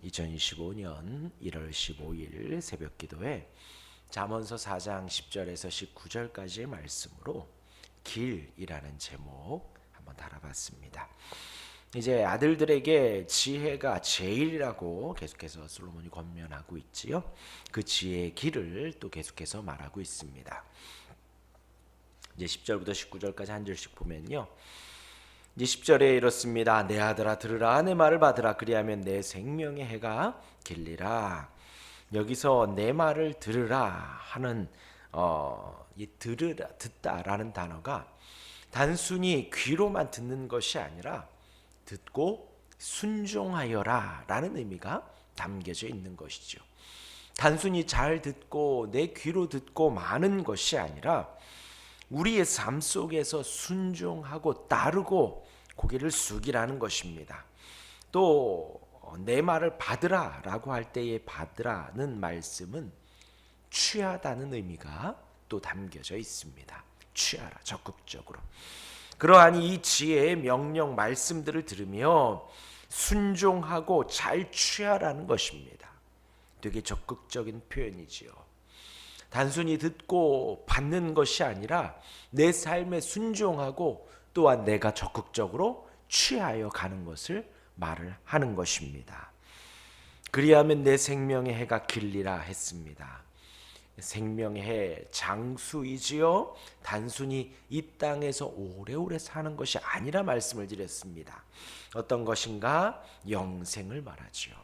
2025년 1월 15일 새벽 기도에 잠언서 4장 10절에서 19절까지의 말씀으로 길이라는 제목 한번 달아봤습니다. 이제 아들들에게 지혜가 제일이라고 계속해서 솔로몬이 권면하고 있지요. 그 지혜의 길을 또 계속해서 말하고 있습니다. 이제 10절부터 19절까지 한 절씩 보면요. 이제 10절에 이렇습니다. 내 아들아 들으라, 내 말을 받으라, 그리하면 내 생명의 해가 길리라. 여기서 내 말을 들으라 하는 이 들으라, 듣다라는 단어가 단순히 귀로만 듣는 것이 아니라 듣고 순종하여라 라는 의미가 담겨져 있는 것이죠. 단순히 잘 듣고 내 귀로 듣고 마는 것이 아니라 우리의 삶 속에서 순종하고 따르고 고개를 숙이라는 것입니다. 또 내 말을 받으라 라고 할 때의 받으라는 말씀은 취하다는 의미가 또 담겨져 있습니다. 취하라, 적극적으로. 그러하니 이 지혜의 명령 말씀들을 들으며 순종하고 잘 취하라는 것입니다. 되게 적극적인 표현이지요. 단순히 듣고 받는 것이 아니라 내 삶에 순종하고 또한 내가 적극적으로 취하여 가는 것을 말을 하는 것입니다. 그리하면 내 생명의 해가 길리라 했습니다. 생명의 해 장수이지요. 단순히 이 땅에서 오래오래 사는 것이 아니라 말씀을 드렸습니다. 어떤 것인가? 영생을 말하지요.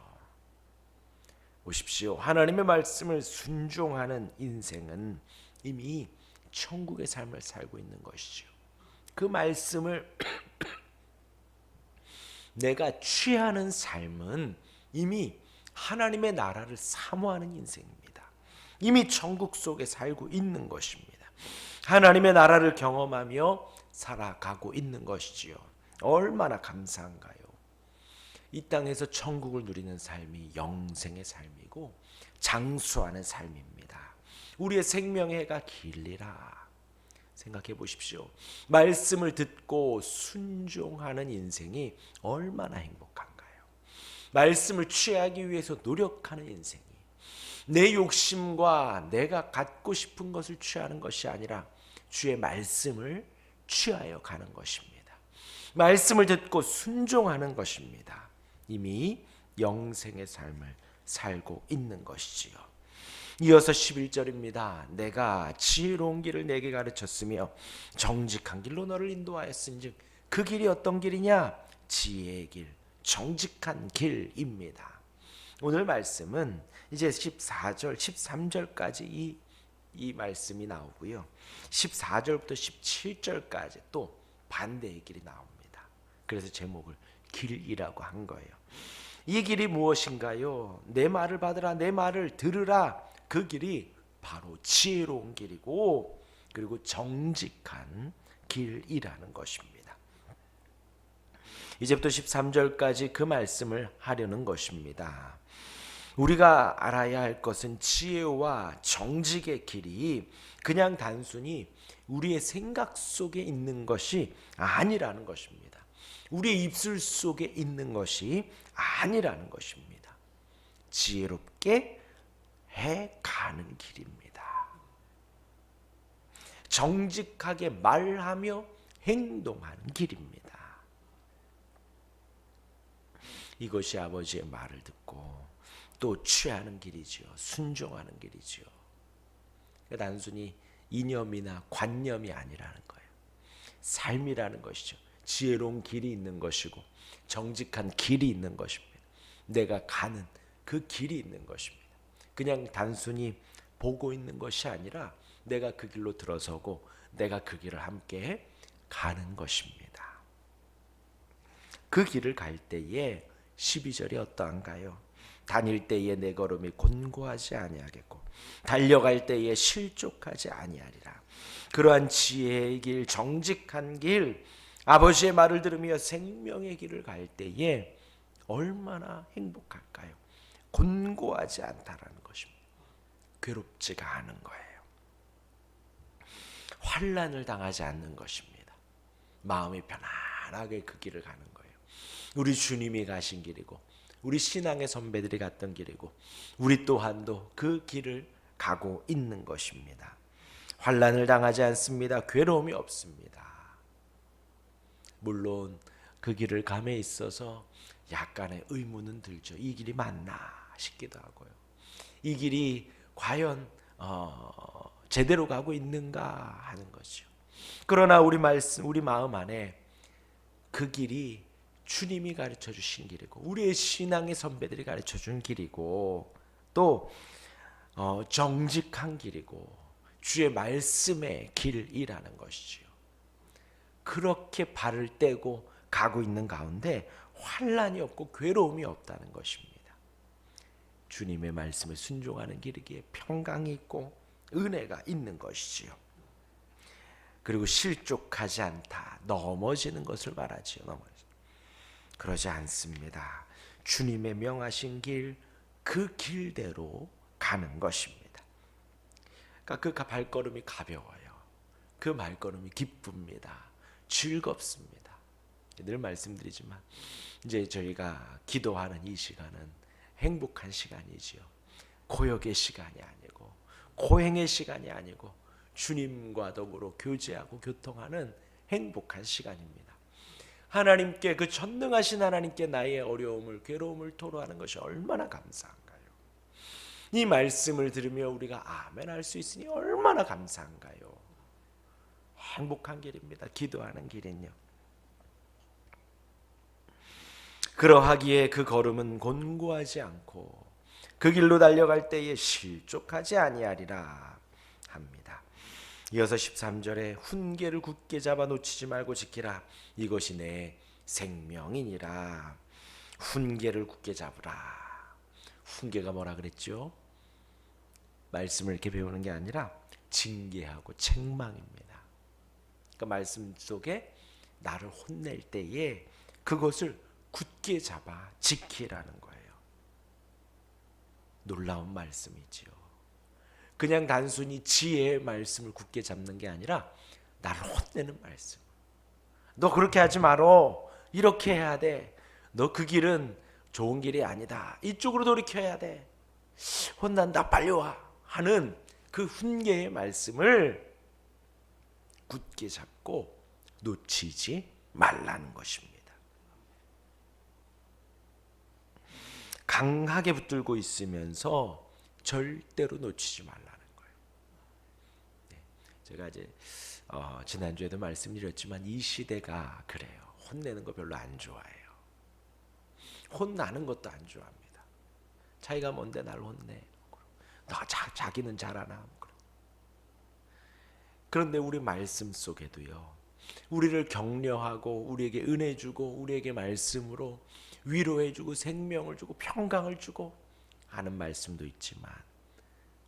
보십시오. 하나님의 말씀을 순종하는 인생은 이미 천국의 삶을 살고 있는 것이죠. 그 말씀을 내가 취하는 삶은 이미 하나님의 나라를 사모하는 인생입니다. 이미 천국 속에 살고 있는 것입니다. 하나님의 나라를 경험하며 살아가고 있는 것이지요. 얼마나 감사한가요? 이 땅에서 천국을 누리는 삶이 영생의 삶이고 장수하는 삶입니다. 우리의 생명의 해가 길리라. 생각해 보십시오. 말씀을 듣고 순종하는 인생이 얼마나 행복한가요? 말씀을 취하기 위해서 노력하는 인생이 내 욕심과 내가 갖고 싶은 것을 취하는 것이 아니라 주의 말씀을 취하여 가는 것입니다. 말씀을 듣고 순종하는 것입니다. 이미 영생의 삶을 살고 있는 것이지요. 이어서 11절입니다. 내가 지혜로운 길을 내게 가르쳤으며 정직한 길로 너를 인도하였은즉 그 길이 어떤 길이냐? 지혜의 길, 정직한 길입니다. 오늘 말씀은 이제 14절, 13절까지 이 말씀이 나오고요. 14절부터 17절까지 또 반대의 길이 나옵니다. 그래서 제목을 길이라고 한 거예요. 이 길이 무엇인가요? 내 말을 받으라, 내 말을 들으라. 그 길이 바로 지혜로운 길이고 그리고 정직한 길이라는 것입니다. 이제부터 13절까지 그 말씀을 하려는 것입니다. 우리가 알아야 할 것은 지혜와 정직의 길이 그냥 단순히 우리의 생각 속에 있는 것이 아니라는 것입니다. 우리의 입술 속에 있는 것이 아니라는 것입니다. 지혜롭게 해가는 길입니다. 정직하게 말하며 행동하는 길입니다. 이것이 아버지의 말을 듣고 또 취하는 길이지요. 순종하는 길이지요. 단순히 이념이나 관념이 아니라는 거예요. 삶이라는 것이죠. 지혜로운 길이 있는 것이고 정직한 길이 있는 것입니다. 내가 가는 그 길이 있는 것입니다. 그냥 단순히 보고 있는 것이 아니라 내가 그 길로 들어서고 내가 그 길을 함께 가는 것입니다. 그 길을 갈 때에 12절이 어떠한가요? 다닐 때에 내 걸음이 곤고하지 아니하겠고 달려갈 때에 실족하지 아니하리라. 그러한 지혜의 길, 정직한 길, 아버지의 말을 들으며 생명의 길을 갈 때에 얼마나 행복할까요? 곤고하지 않다라는 것입니다. 괴롭지가 않은 거예요. 환난을 당하지 않는 것입니다. 마음이 편안하게 그 길을 가는 거예요. 우리 주님이 가신 길이고 우리 신앙의 선배들이 갔던 길이고 우리 또한도 그 길을 가고 있는 것입니다. 환난을 당하지 않습니다. 괴로움이 없습니다. 물론 그 길을 감에 있어서 약간의 의문은 들죠. 이 길이 맞나 싶기도 하고요. 이 길이 과연 제대로 가고 있는가 하는 것이죠. 그러나 우리 마음 안에 그 길이 주님이 가르쳐 주신 길이고 우리의 신앙의 선배들이 가르쳐 준 길이고 또 정직한 길이고 주의 말씀의 길이라는 것이지요. 그렇게 발을 떼고 가고 있는 가운데 환난이 없고 괴로움이 없다는 것입니다. 주님의 말씀을 순종하는 길이기에 평강이 있고 은혜가 있는 것이지요. 그리고 실족하지 않다, 넘어지는 것을 말하지요. 그러지 않습니다. 주님의 명하신 길, 그 길대로 가는 것입니다. 그러니까 그 발걸음이 가벼워요. 그 발걸음이 기쁩니다. 즐겁습니다. 늘 말씀드리지만 이제 저희가 기도하는 이 시간은 행복한 시간이지요. 고역의 시간이 아니고 고행의 시간이 아니고 주님과 더불어 교제하고 교통하는 행복한 시간입니다. 하나님께, 그 전능하신 하나님께 나의 어려움을, 괴로움을 토로하는 것이 얼마나 감사한가요? 이 말씀을 들으며 우리가 아멘 할 수 있으니 얼마나 감사한가요? 행복한 길입니다. 기도하는 길은요. 그러하기에 그 걸음은 곤고하지 않고 그 길로 달려갈 때에 실족하지 아니하리라 합니다. 이어서 13절에 훈계를 굳게 잡아 놓치지 말고 지키라. 이것이 내 생명이니라. 훈계를 굳게 잡으라. 훈계가 뭐라 그랬죠? 말씀을 이렇게 배우는 게 아니라 징계하고 책망입니다. 그러니까 말씀 속에 나를 혼낼 때에 그것을 굳게 잡아 지키라는 거예요. 놀라운 말씀이지요. 그냥 단순히 지혜의 말씀을 굳게 잡는 게 아니라 나를 혼내는 말씀. 너 그렇게 하지 말어. 이렇게 해야 돼. 너 그 길은 좋은 길이 아니다. 이쪽으로 돌이켜야 돼. 혼난다. 빨리 와. 하는 그 훈계의 말씀을 굳게 잡고 놓치지 말라는 것입니다. 강하게 붙들고 있으면서 절대로 놓치지 말라는 거예요. 제가 이제 지난주에도 말씀드렸지만 이 시대가 그래요. 혼내는 거 별로 안 좋아해요. 혼나는 것도 안 좋아합니다. 자기가 뭔데 나를 혼내. 자기는 잘하나. 그런데 우리 말씀 속에도요, 우리를 격려하고 우리에게 은혜 주고 우리에게 말씀으로 위로해 주고 생명을 주고 평강을 주고 하는 말씀도 있지만,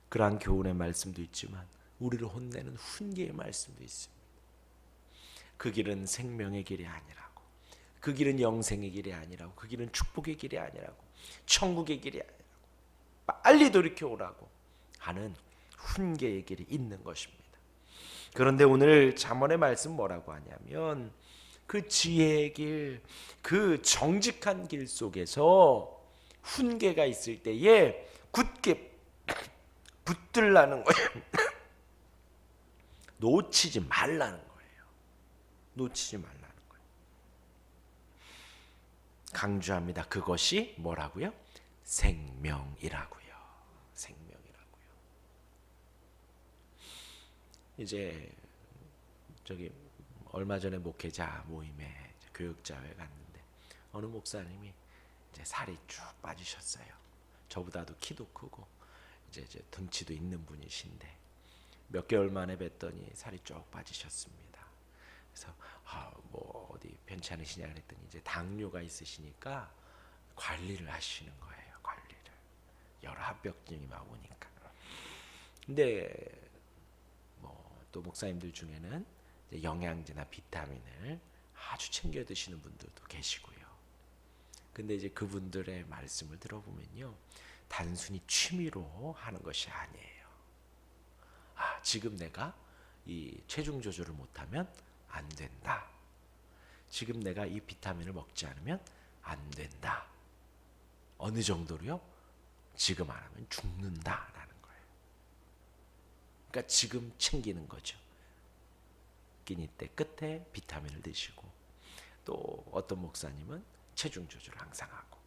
그러한 교훈의 말씀도 있지만 우리를 혼내는 훈계의 말씀도 있습니다. 그 길은 생명의 길이 아니라고, 그 길은 영생의 길이 아니라고, 그 길은 축복의 길이 아니라고, 천국의 길이 아니라고, 빨리 돌이켜 오라고 하는 훈계의 길이 있는 것입니다. 그런데 오늘 잠언의 말씀 뭐라고 하냐면, 그 지혜의 길, 그 정직한 길 속에서 훈계가 있을 때에 굳게 붙들라는 거예요. 놓치지 말라는 거예요. 놓치지 말라는 거예요. 강조합니다. 그것이 뭐라고요? 생명이라고요. 생명이라고요. 이제 저기 얼마 전에 목회자 모임에 교육자회 갔는데 어느 목사님이 이제 살이 쭉 빠지셨어요. 저보다도 키도 크고 이제 덩치도 있는 분이신데 몇 개월 만에 뵀더니 살이 쭉 빠지셨습니다. 그래서 뭐 어디 편찮으시냐 그랬더니 이제 당뇨가 있으시니까 관리를 하시는 거예요. 관리를. 여러 합병증이 막 오니까. 근데 뭐 또 목사님들 중에는 영양제나 비타민을 아주 챙겨 드시는 분들도 계시고요. 근데 이제 그분들의 말씀을 들어보면요, 단순히 취미로 하는 것이 아니에요. 지금 내가 이 체중 조절을 못하면 안 된다. 지금 내가 이 비타민을 먹지 않으면 안 된다. 어느 정도로요? 지금 안 하면 죽는다라는 거예요. 그러니까 지금 챙기는 거죠. 끼니 때 끝에 비타민을 드시고, 또 어떤 목사님은 체중 조절을 항상 하고.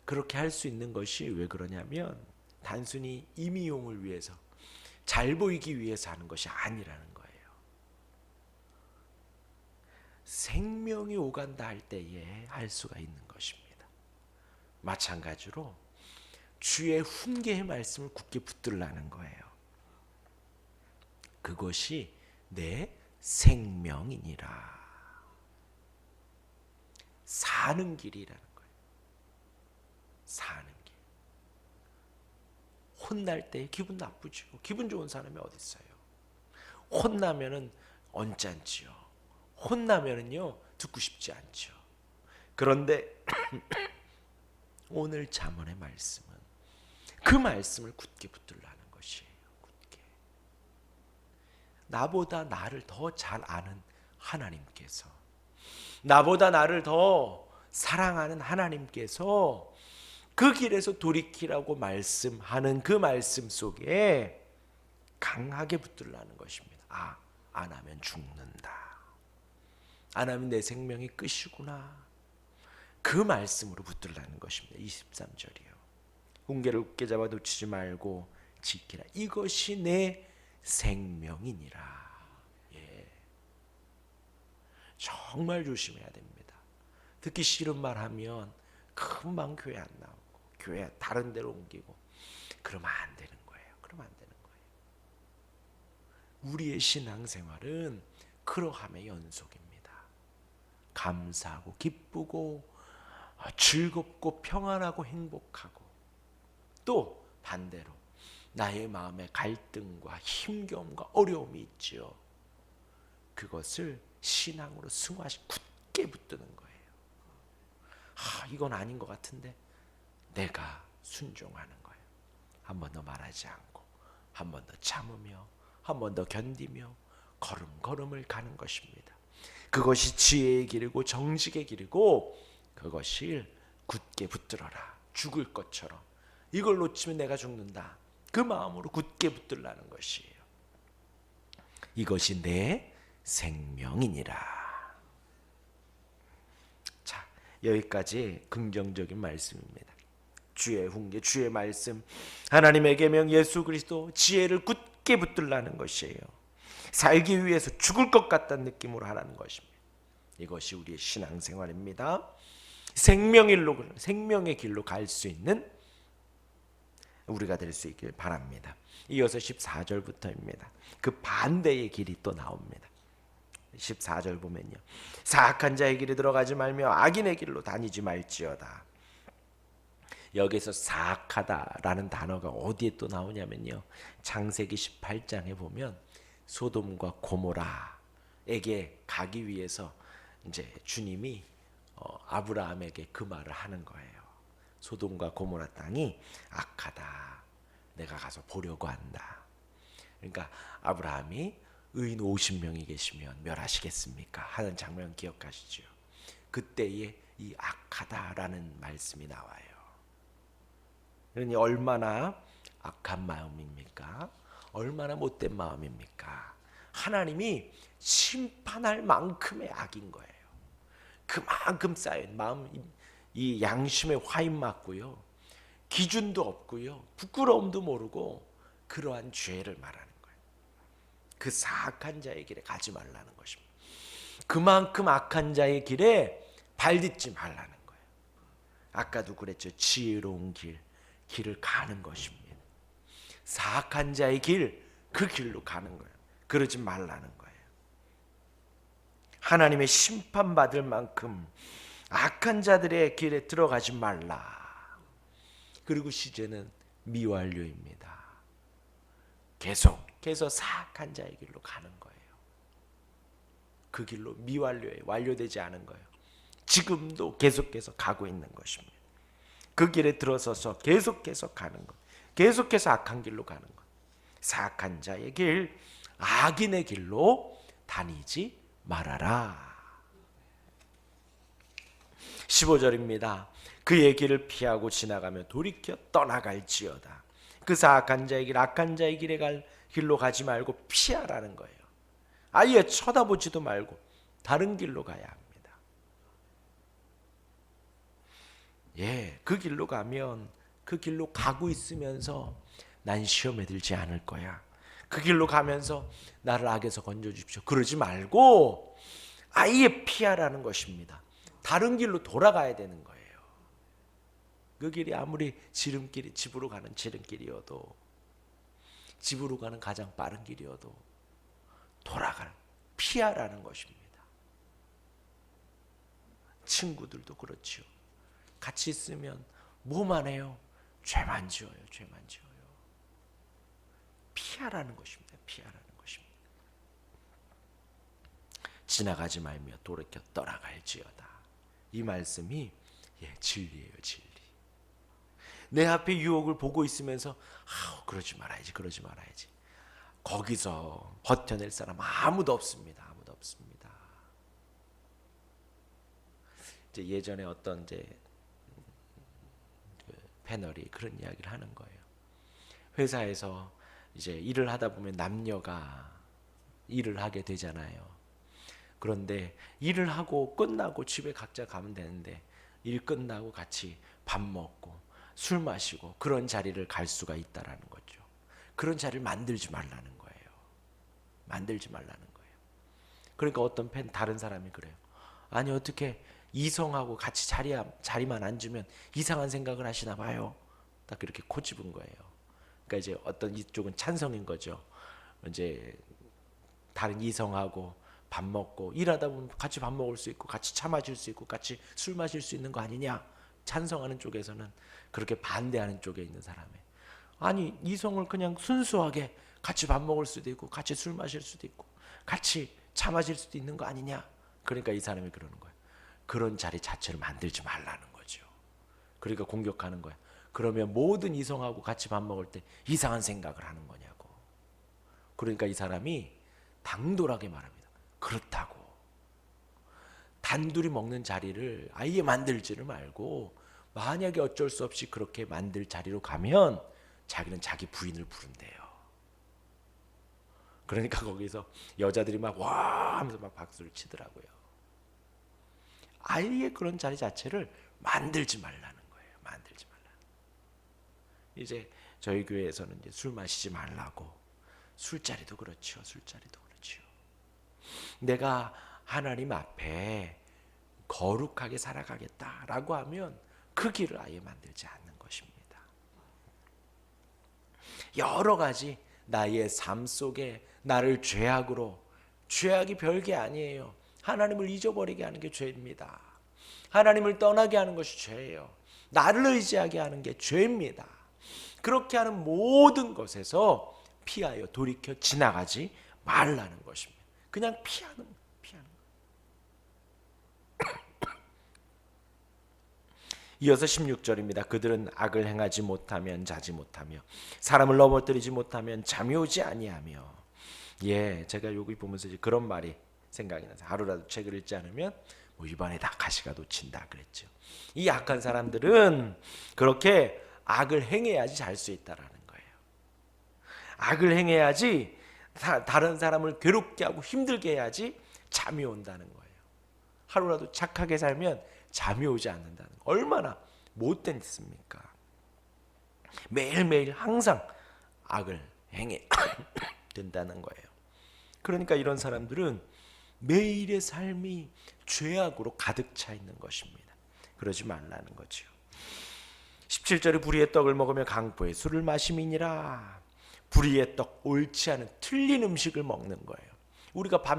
그렇게 할 수 있는 것이 왜 그러냐면 단순히 임의용을 위해서, 잘 보이기 위해서 하는 것이 아니라는 거예요. 생명이 오간다 할 때에 할 수가 있는 것입니다. 마찬가지로 주의 훈계의 말씀을 굳게 붙들라는 거예요. 그것이 내 생명이니라. 사는 길이라는 거예요. 사는 길. 혼날 때 기분 나쁘죠. 기분 좋은 사람이 어디 있어요? 혼나면은 언짢지요. 혼나면은요 듣고 싶지 않죠. 그런데 오늘 잠언의 말씀은 그 말씀을 굳게 붙들라는 것이에요. 굳게. 나보다 나를 더 잘 아는 하나님께서, 나보다 나를 더 사랑하는 하나님께서 그 길에서 돌이키라고 말씀하는 그 말씀 속에 강하게 붙들라는 것입니다. 아, 안 하면 죽는다. 안 하면 내 생명이 끝이구나. 그 말씀으로 붙들라는 것입니다. 23절이요. 훈계를 굳게 잡아 놓치지 말고 지키라. 이것이 내 생명이니라. 예. 정말 조심해야 됩니다. 듣기 싫은 말 하면 금방 교회 안 나오고 교회 다른 데로 옮기고 그러면 안 되는 거예요. 그러면 안 되는 거예요. 우리의 신앙생활은 그러함의 연속입니다. 감사하고 기쁘고 즐겁고 평안하고 행복하고, 또 반대로 나의 마음에 갈등과 힘겨움과 어려움이 있지요. 그것을 신앙으로 승화시 굳게 붙드는 거예요. 이건 아닌 것 같은데 내가 순종하는 거예요. 한 번 더 말하지 않고, 한 번 더 참으며, 한 번 더 견디며 걸음걸음을 가는 것입니다. 그것이 지혜의 길이고 정직의 길이고, 그것을 굳게 붙들어라. 죽을 것처럼. 이걸 놓치면 내가 죽는다. 그 마음으로 굳게 붙들라는 것이에요. 이것이 내 생명이니라. 자, 여기까지 긍정적인 말씀입니다. 주의 훈계, 주의 말씀, 하나님의 계명, 예수 그리스도, 지혜를 굳게 붙들라는 것이에요. 살기 위해서 죽을 것 같다는 느낌으로 하라는 것입니다. 이것이 우리의 신앙생활입니다. 생명의 길로 갈 수 있는 우리가 될 수 있길 바랍니다. 이어서 14절부터입니다. 그 반대의 길이 또 나옵니다. 14절 보면요, 사악한 자의 길에 들어가지 말며 악인의 길로 다니지 말지어다. 여기서 사악하다라는 단어가 어디에 또 나오냐면요, 창세기 18장에 보면 소돔과 고모라에게 가기 위해서 이제 주님이 아브라함에게 그 말을 하는 거예요. 소돔과 고모라 땅이 악하다. 내가 가서 보려고 한다. 그러니까 아브라함이 의인 50명이 계시면 멸하시겠습니까? 하는 장면 기억하시죠? 그때에 이 악하다라는 말씀이 나와요. 그러니 얼마나 악한 마음입니까? 얼마나 못된 마음입니까? 하나님이 심판할 만큼의 악인 거예요. 그만큼 쌓인 마음, 이 양심의 화인 맞고요, 기준도 없고요, 부끄러움도 모르고 그러한 죄를 말하는 거예요. 그 사악한 자의 길에 가지 말라는 것입니다. 그만큼 악한 자의 길에 발딛지 말라는 거예요. 아까도 그랬죠. 지혜로운 길을 가는 것입니다. 사악한 자의 길, 그 길로 가는 거예요. 그러지 말라는 거예요. 하나님의 심판받을 만큼 악한 자들의 길에 들어가지 말라. 그리고 시제는 미완료입니다. 계속해서 사악한 자의 길로 가는 거예요. 그 길로 미완료예요. 완료되지 않은 거예요. 지금도 계속해서 가고 있는 것입니다. 그 길에 들어서서 계속해서 가는 것, 계속해서 악한 길로 가는 것, 사악한 자의 길, 악인의 길로 다니지 말아라. 15절입니다. 그의 길을 피하고 지나가며 돌이켜 떠나갈지어다. 그 사악한 자의 길, 악한 자의 길에 갈 길로 가지 말고 피하라는 거예요. 아예 쳐다보지도 말고 다른 길로 가야 합니다. 예, 그 길로 가면 그 길로 가고 있으면서 난 시험에 들지 않을 거야. 그 길로 가면서 나를 악에서 건져주십시오. 그러지 말고 아예 피하라는 것입니다. 다른 길로 돌아가야 되는 거예요. 그 길이 아무리 지름길이 집으로 가는 지름길이어도, 집으로 가는 가장 빠른 길이어도 돌아가는, 피하라는 것입니다. 친구들도 그렇지요. 같이 있으면 뭐만 해요? 죄만 지어요. 죄만 지어요. 피하라는 것입니다. 피하라는 것입니다. 지나가지 말며 돌이켜 떠나갈지어다. 이 말씀이 진리예요. 진리. 내 앞에 유혹을 보고 있으면서 그러지 말아야지, 그러지 말아야지. 거기서 버텨낼 사람 아무도 없습니다. 아무도 없습니다. 이제 예전에 어떤 패널이 그런 이야기를 하는 거예요. 회사에서 이제 일을 하다 보면 남녀가 일을 하게 되잖아요. 그런데 일을 하고 끝나고 집에 각자 가면 되는데 일 끝나고 같이 밥 먹고 술 마시고 그런 자리를 갈 수가 있다라는 거죠. 그런 자리를 만들지 말라는 거예요. 만들지 말라는 거예요. 그러니까 어떤 다른 사람이 그래요. 아니 어떻게 이성하고 같이 자리만 앉으면 이상한 생각을 하시나 봐요. 딱 그렇게 코집은 거예요. 그러니까 이제 어떤 이쪽은 찬성인 거죠. 이제 다른 이성하고 밥 먹고 일하다 보면 같이 밥 먹을 수 있고 같이 차 마실 수 있고 같이 술 마실 수 있는 거 아니냐. 찬성하는 쪽에서는 그렇게 반대하는 쪽에 있는 사람이 아니 이성을 그냥 순수하게 같이 밥 먹을 수도 있고 같이 술 마실 수도 있고 같이 차 마실 수도 있는 거 아니냐. 그러니까 이 사람이 그러는 거예요. 그런 자리 자체를 만들지 말라는 거죠. 그러니까 공격하는 거야. 그러면 모든 이성하고 같이 밥 먹을 때 이상한 생각을 하는 거냐고. 그러니까 이 사람이 당돌하게 말합니다. 그렇다고. 단둘이 먹는 자리를 아예 만들지를 말고 만약에 어쩔 수 없이 그렇게 만들 자리로 가면 자기는 자기 부인을 부른대요. 그러니까 거기서 여자들이 막 와 하면서 막 박수를 치더라고요. 아예 그런 자리 자체를 만들지 말라는 거예요. 만들지 말라는. 이제 저희 교회에서는 이제 술 마시지 말라고. 술자리도 그렇죠. 술자리도 그렇죠. 내가 하나님 앞에 거룩하게 살아가겠다라고 하면 그 길을 아예 만들지 않는 것입니다. 여러 가지 나의 삶 속에 나를 죄악이 별게 아니에요. 하나님을 잊어버리게 하는 게 죄입니다. 하나님을 떠나게 하는 것이 죄예요. 나를 의지하게 하는 게 죄입니다. 그렇게 하는 모든 것에서 피하여 돌이켜 지나가지 말라는 것입니다. 그냥 피하는 거예요. 이어서 16절입니다. 그들은 악을 행하지 못하면 자지 못하며 사람을 넘어뜨리지 못하면 잠이 오지 아니하며. 제가 여기 보면서 이제 그런 말이 생각이 나서 하루라도 책을 읽지 않으면 이번에 다 가시가 놓친다 그랬죠. 이 악한 사람들은 그렇게 악을 행해야지 잘 수 있다라는 거예요. 악을 행해야지 다른 사람을 괴롭게 하고 힘들게 해야지 잠이 온다는 거예요. 하루라도 착하게 살면 잠이 오지 않는다는 거. 얼마나 못된 짓입니까? 매일매일 항상 악을 행해 된다는 거예요. 그러니까 이런 사람들은 매일의 삶이 죄악으로 가득 차 있는 것입니다. 그러지 말라는 거죠. 17절에 불의의 떡을 먹으며 강포의 술을 마심이니라. 불의의 떡, 옳지 않은 틀린 음식을 먹는 거예요. 우리가 밥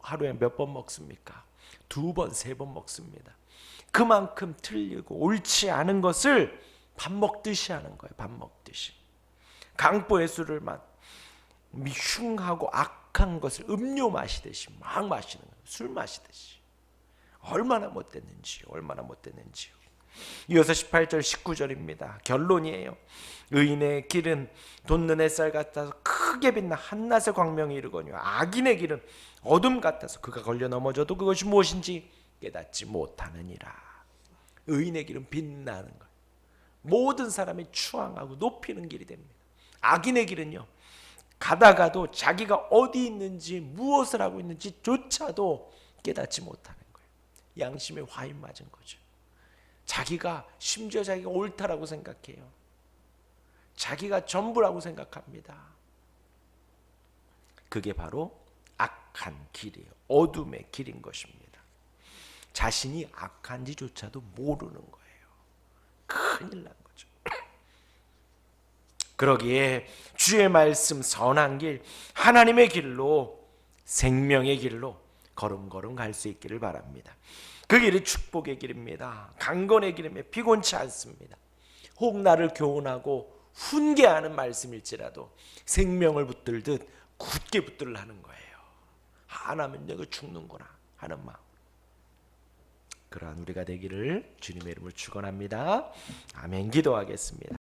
하루에 몇 번 먹습니까? 2번, 3번 먹습니다. 그만큼 틀리고 옳지 않은 것을 밥 먹듯이 하는 거예요. 밥 먹듯이. 강포의 술을 흉하고 악한 것을 음료 마시듯이 막 마시는 거예요. 술 마시듯이. 얼마나 못됐는지요. 이어서 18절 19절입니다. 결론이에요. 의인의 길은 돋는 햇살 같아서 크게 빛나 한낮의 광명이 이르거니와 악인의 길은 어둠 같아서 그가 걸려 넘어져도 그것이 무엇인지 깨닫지 못하느니라. 의인의 길은 빛나는 거예요. 모든 사람이 추앙하고 높이는 길이 됩니다. 악인의 길은요, 가다가도 자기가 어디 있는지 무엇을 하고 있는지 조차도 깨닫지 못하는 거예요. 양심에 화인 맞은 거죠. 자기가 심지어 자기가 옳다라고 생각해요. 자기가 전부라고 생각합니다. 그게 바로 악한 길이에요. 어둠의 길인 것입니다. 자신이 악한지조차도 모르는 거예요. 큰일 난 거죠. 그러기에 주의 말씀 선한 길, 하나님의 길로, 생명의 길로 걸음걸음 갈 수 있기를 바랍니다. 그 길이 축복의 길입니다. 강건의 길이며 피곤치 않습니다. 혹 나를 교훈하고 훈계하는 말씀일지라도 생명을 붙들듯 굳게 붙들라는 거예요. 하나면 내가 죽는구나 하는 마음. 그러한 우리가 되기를 주님의 이름으로 축원합니다. 아멘. 기도하겠습니다.